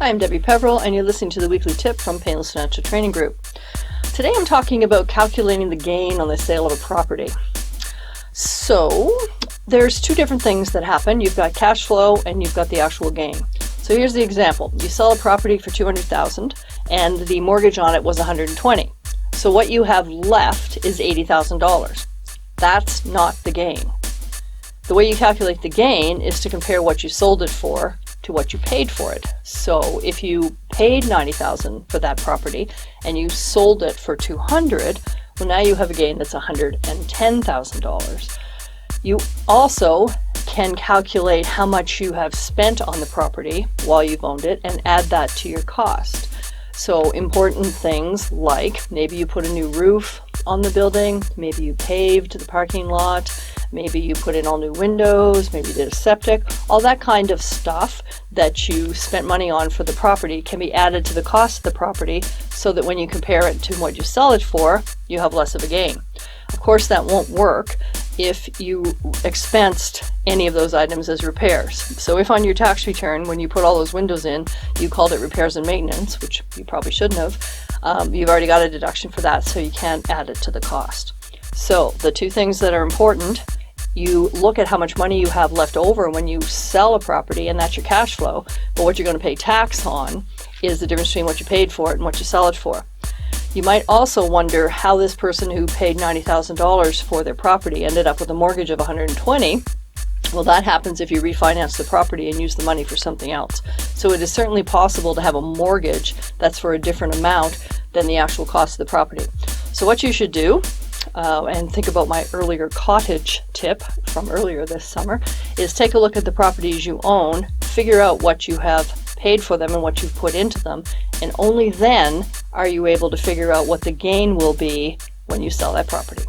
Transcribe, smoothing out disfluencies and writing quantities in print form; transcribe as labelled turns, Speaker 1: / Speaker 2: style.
Speaker 1: Hi, I'm Debbie Peveril, and you're listening to the weekly tip from Painless Financial Training Group. Today I'm talking about calculating the gain on the sale of a property. So there's two different things that happen. You've got cash flow and you've got the actual gain. So here's the example. You sell a property for $200,000 and the mortgage on it was $120,000. So what you have left is $80,000. That's not the gain. The way you calculate the gain is to compare what you sold it for to what you paid for it. So if you paid $90,000 for that property and you sold it for $200,000, well, now you have a gain that's $110,000. You also can calculate how much you have spent on the property while you've owned it and add that to your cost. So important things like maybe you put a new roof on the building, maybe you paved the parking lot, maybe you put in all new windows, maybe you did a septic, all that kind of stuff that you spent money on for the property can be added to the cost of the property so that when you compare it to what you sell it for, you have less of a gain. Of course, that won't work if you expensed any of those items as repairs. So if on your tax return, when you put all those windows in, you called it repairs and maintenance, which you probably shouldn't have, you've already got a deduction for that, so you can't add it to the cost. So the two things that are important: you look at how much money you have left over when you sell a property, and that's your cash flow. But what you're going to pay tax on is the difference between what you paid for it and what you sell it for. You might also wonder how this person who paid $90,000 for their property ended up with a mortgage of $120,000. Well, that happens if you refinance the property and use the money for something else. So it is certainly possible to have a mortgage that's for a different amount than the actual cost of the property. So what you should do, and think about my earlier cottage tip from earlier this summer, is take a look at the properties you own, figure out what you have paid for them and what you've put into them, and only then are you able to figure out what the gain will be when you sell that property.